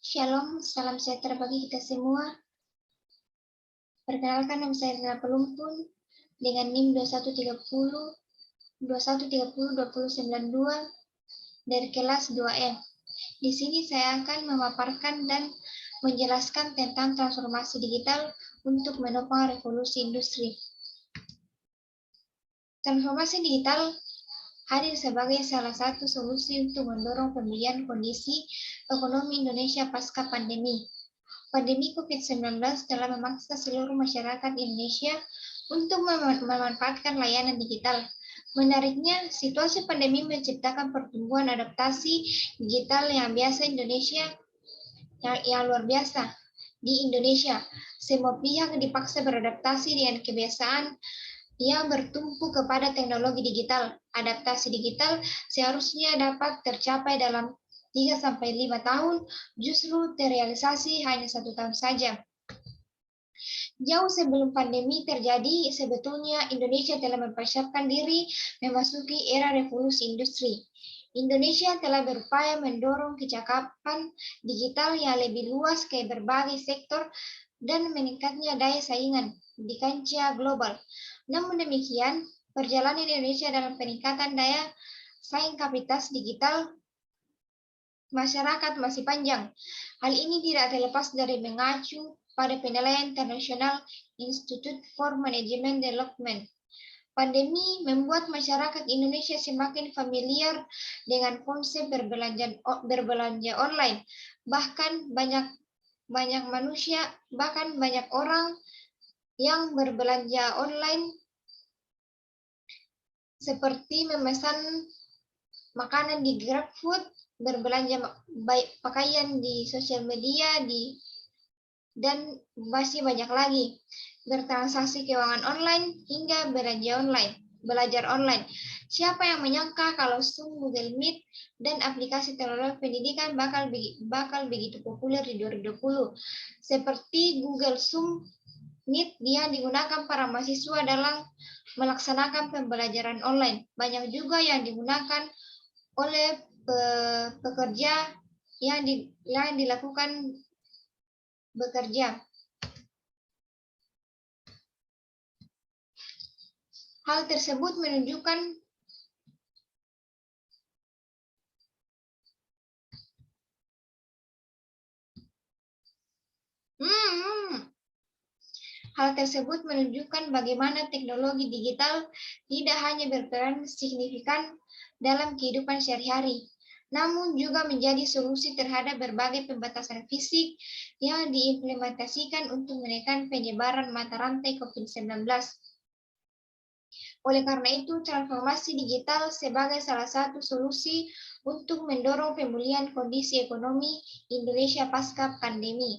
Shalom, salam sejahtera bagi kita semua. Perkenalkan, nama saya Rina Pelumpun dengan NIM 2130-2092 dari kelas 2E. Di sini saya akan memaparkan dan menjelaskan tentang transformasi digital untuk menopang revolusi industri. Transformasi digital hadir sebagai salah satu solusi untuk mendorong pemulihan kondisi ekonomi Indonesia pasca pandemi. Pandemi COVID-19 telah memaksa seluruh masyarakat Indonesia untuk memanfaatkan layanan digital. Menariknya, situasi pandemi menciptakan pertumbuhan adaptasi digital yang luar biasa di Indonesia. Semua pihak dipaksa beradaptasi dengan kebiasaan yang bertumpu kepada teknologi digital. Adaptasi digital seharusnya dapat tercapai dalam 3-5 tahun, justru terrealisasi hanya 1 tahun saja. Jauh sebelum pandemi terjadi, sebetulnya Indonesia telah mempersiapkan diri memasuki era revolusi industri. Indonesia telah berupaya mendorong kecakapan digital yang lebih luas ke berbagai sektor dan meningkatnya daya saingan di kancah global. Namun demikian, perjalanan Indonesia dalam peningkatan daya saing kapasitas digital masyarakat masih panjang. Hal ini tidak terlepas dari mengacu pada penilaian internasional Institute for Management Development. Pandemi membuat masyarakat Indonesia semakin familiar dengan konsep berbelanja online. Bahkan banyak orang yang berbelanja online seperti memesan makanan di GrabFood, berbelanja pakaian di sosial media, dan masih banyak lagi, bertransaksi keuangan online hingga belajar online. Siapa yang menyangka kalau Zoom, Google Meet, dan aplikasi teknologi pendidikan bakal begitu populer di 2020. Seperti Google Zoom Meet yang digunakan para mahasiswa dalam melaksanakan pembelajaran online. Banyak juga yang digunakan oleh pekerja yang dilakukan bekerja. Hal tersebut menunjukkan bagaimana teknologi digital tidak hanya berperan signifikan dalam kehidupan sehari-hari, namun juga menjadi solusi terhadap berbagai pembatasan fisik yang diimplementasikan untuk menekan penyebaran mata rantai COVID-19. Oleh karena itu, transformasi digital sebagai salah satu solusi untuk mendorong pemulihan kondisi ekonomi Indonesia pasca pandemi.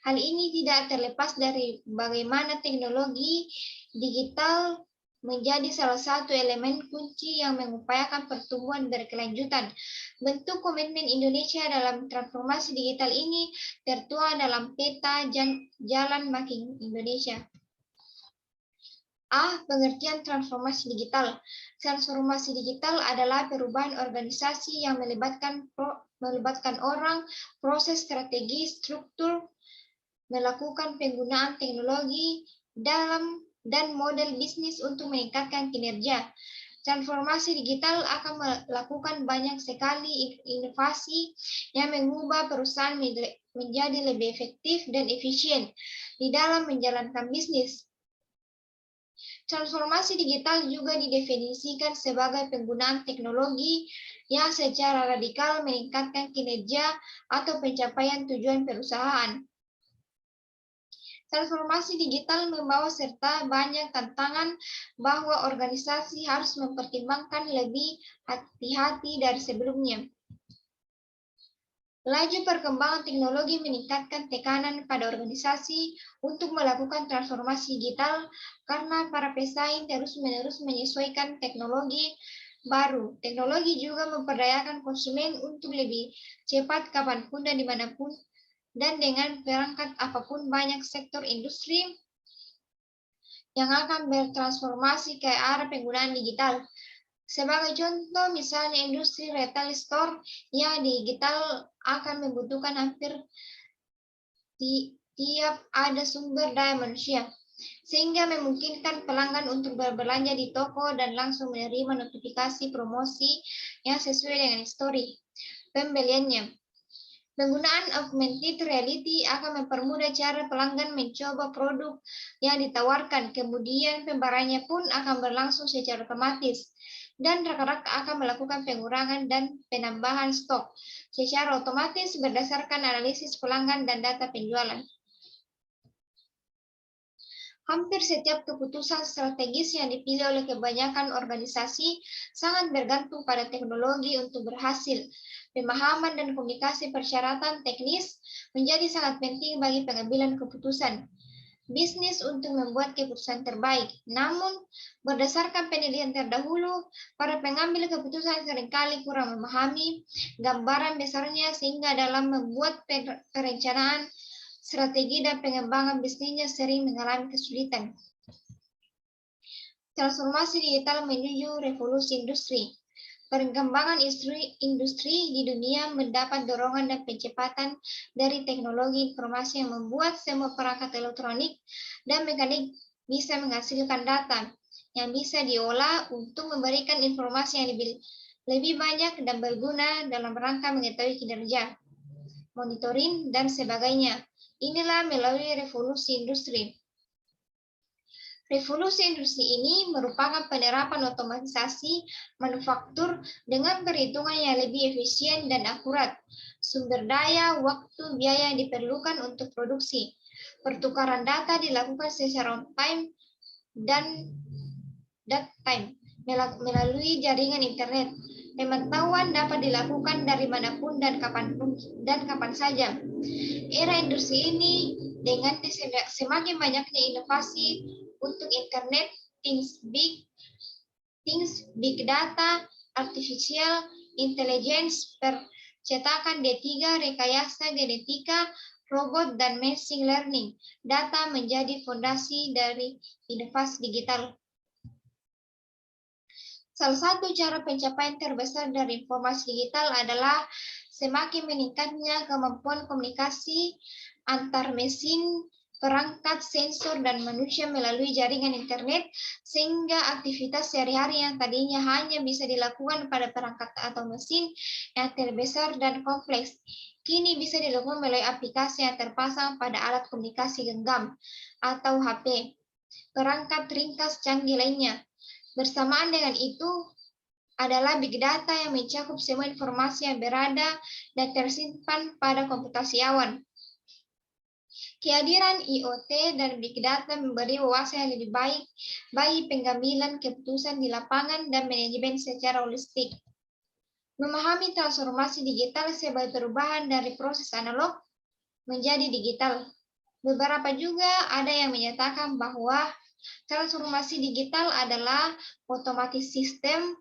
Hal ini tidak terlepas dari bagaimana teknologi digital menjadi salah satu elemen kunci yang mengupayakan pertumbuhan berkelanjutan. Bentuk komitmen Indonesia dalam transformasi digital ini tertuang dalam peta Jalan Makin Indonesia. Pengertian transformasi digital. Transformasi digital adalah perubahan organisasi yang melibatkan orang, proses, strategi, struktur, melakukan penggunaan teknologi dan model bisnis untuk meningkatkan kinerja. Transformasi digital akan melakukan banyak sekali inovasi yang mengubah perusahaan menjadi lebih efektif dan efisien di dalam menjalankan bisnis. Transformasi digital juga didefinisikan sebagai penggunaan teknologi yang secara radikal meningkatkan kinerja atau pencapaian tujuan perusahaan. Transformasi digital membawa serta banyak tantangan bahwa organisasi harus mempertimbangkan lebih hati-hati dari sebelumnya. Laju perkembangan teknologi meningkatkan tekanan pada organisasi untuk melakukan transformasi digital karena para pesaing terus-menerus menyesuaikan teknologi baru. Teknologi juga memperdayakan konsumen untuk lebih cepat kapanpun dan dimanapun, dan dengan perangkat apapun. Banyak sektor industri yang akan bertransformasi ke arah penggunaan digital. Sebagai contoh, misalnya industri retail store yang digital akan membutuhkan hampir tiap ada sumber daya manusia, sehingga memungkinkan pelanggan untuk berbelanja di toko dan langsung menerima notifikasi promosi yang sesuai dengan histori pembeliannya. Penggunaan augmented reality akan mempermudah cara pelanggan mencoba produk yang ditawarkan, kemudian pembayarannya pun akan berlangsung secara otomatis, dan rekan-rekan akan melakukan pengurangan dan penambahan stok secara otomatis berdasarkan analisis pelanggan dan data penjualan. Hampir setiap keputusan strategis yang dipilih oleh kebanyakan organisasi sangat bergantung pada teknologi untuk berhasil. Pemahaman dan komunikasi persyaratan teknis menjadi sangat penting bagi pengambilan keputusan bisnis untuk membuat keputusan terbaik. Namun, berdasarkan penelitian terdahulu, para pengambil keputusan seringkali kurang memahami gambaran besarnya sehingga dalam membuat perencanaan strategi dan pengembangan bisnisnya sering mengalami kesulitan. Transformasi digital menuju revolusi industri. Perkembangan industri di dunia mendapat dorongan dan percepatan dari teknologi informasi yang membuat semua perangkat elektronik dan mekanik bisa menghasilkan data yang bisa diolah untuk memberikan informasi yang lebih banyak dan berguna dalam rangka mengetahui kinerja, monitoring, dan sebagainya. Inilah melalui revolusi industri. Revolusi industri ini merupakan penerapan otomatisasi manufaktur dengan perhitungan yang lebih efisien dan akurat. Sumber daya, waktu, biaya yang diperlukan untuk produksi. Pertukaran data dilakukan secara on-time dan time melalui jaringan internet. Pemantauan dapat dilakukan dari manapun dan kapan saja. Era industri ini dengan semakin banyaknya inovasi untuk internet, things, big data, artificial intelligence, percetakan D3, rekayasa genetika, robot, dan machine learning. Data menjadi fondasi dari inovasi digital. Salah satu cara pencapaian terbesar dari informasi digital adalah semakin meningkatnya kemampuan komunikasi antar mesin, perangkat, sensor, dan manusia melalui jaringan internet, sehingga aktivitas sehari-hari yang tadinya hanya bisa dilakukan pada perangkat atau mesin yang terbesar dan kompleks, kini bisa dilakukan melalui aplikasi yang terpasang pada alat komunikasi genggam atau HP, perangkat ringkas canggih lainnya. Bersamaan dengan itu adalah big data yang mencakup semua informasi yang berada dan tersimpan pada komputasi awan. Kehadiran IoT dan big data memberi wawasan yang lebih baik bagi pengambilan keputusan di lapangan dan manajemen secara holistik. Memahami transformasi digital sebagai perubahan dari proses analog menjadi digital. Beberapa juga ada yang menyatakan bahwa transformasi digital adalah otomatis sistem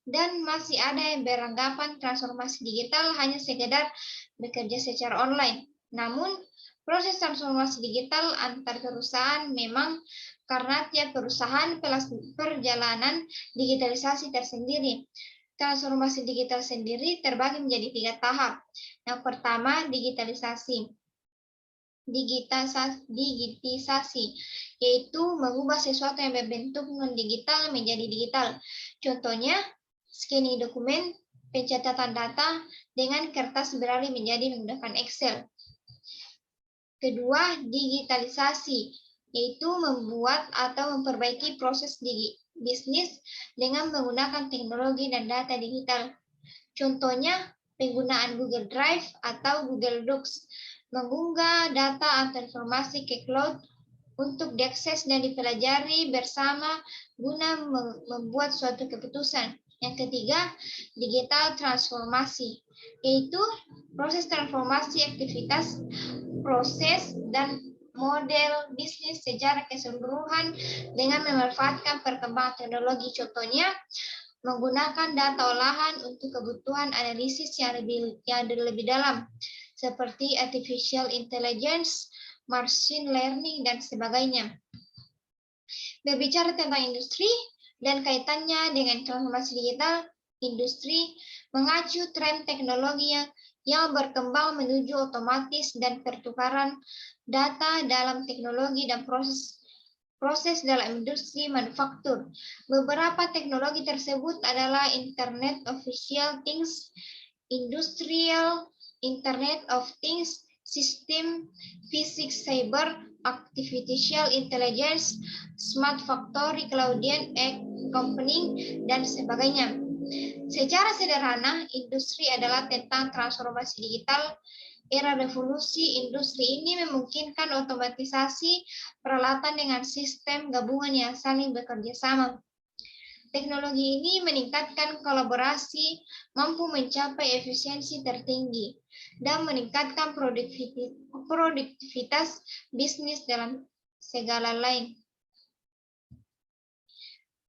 dan masih ada yang beranggapan transformasi digital hanya sekedar bekerja secara online. Namun, proses transformasi digital antar perusahaan memang karena tiap perusahaan perjalanan digitalisasi tersendiri. Transformasi digital sendiri terbagi menjadi 3 tahap. Yang pertama, digitisasi, yaitu mengubah sesuatu yang berbentuk non-digital menjadi digital. Contohnya, scanning dokumen, pencatatan data dengan kertas beralih menjadi menggunakan Excel. Kedua, digitalisasi, yaitu membuat atau memperbaiki proses bisnis dengan menggunakan teknologi dan data digital. Contohnya, penggunaan Google Drive atau Google Docs, mengunggah data atau informasi ke cloud untuk diakses dan dipelajari bersama guna membuat suatu keputusan. Yang ketiga, digital transformasi, yaitu proses transformasi aktivitas, proses, dan model bisnis secara keseluruhan dengan memanfaatkan perkembangan teknologi. Contohnya, menggunakan data olahan untuk kebutuhan analisis yang lebih dalam, seperti artificial intelligence, machine learning, dan sebagainya. Berbicara tentang industri, dan kaitannya dengan transformasi digital industri mengacu tren teknologi yang berkembang menuju otomatis dan pertukaran data dalam teknologi dan proses dalam industri manufaktur. Beberapa teknologi tersebut adalah Internet of Things, Industrial Internet of Things, Sistem Physics Cyber, Artificial Intelligence, Smart Factory, Cloudian Computing, dan sebagainya. Secara sederhana, industri adalah tentang transformasi digital. Era revolusi industri ini memungkinkan otomatisasi peralatan dengan sistem gabungan yang saling bekerja sama. Teknologi ini meningkatkan kolaborasi, mampu mencapai efisiensi tertinggi, dan meningkatkan produktivitas bisnis dalam segala lain.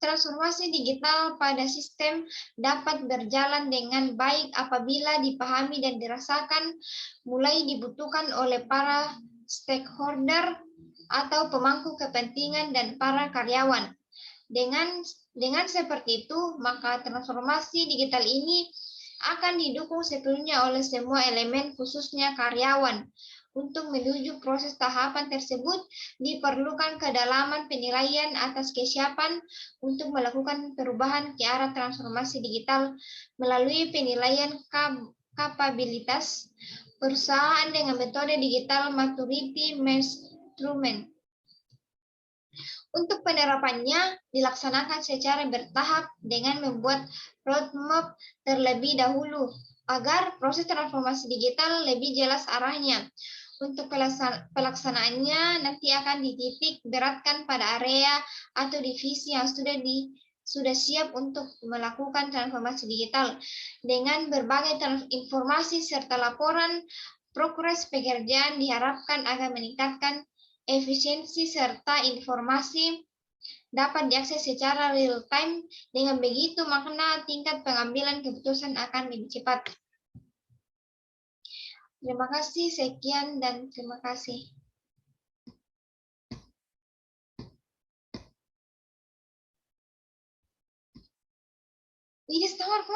Transformasi digital pada sistem dapat berjalan dengan baik apabila dipahami dan dirasakan mulai dibutuhkan oleh para stakeholder atau pemangku kepentingan dan para karyawan. Dengan seperti itu, maka transformasi digital ini akan didukung sepenuhnya oleh semua elemen, khususnya karyawan. Untuk menuju proses tahapan tersebut, diperlukan kedalaman penilaian atas kesiapan untuk melakukan perubahan ke arah transformasi digital melalui penilaian kapabilitas perusahaan dengan metode digital maturity measurement. Untuk penerapannya dilaksanakan secara bertahap dengan membuat roadmap terlebih dahulu agar proses transformasi digital lebih jelas arahnya. Untuk pelaksanaannya nanti akan dititik beratkan pada area atau divisi yang sudah siap untuk melakukan transformasi digital dengan berbagai informasi serta laporan progres pekerjaan diharapkan akan meningkatkan efisiensi serta informasi dapat diakses secara real time. Dengan begitu, makna tingkat pengambilan keputusan akan lebih cepat. Terima kasih, sekian dan terima kasih. Ini setengah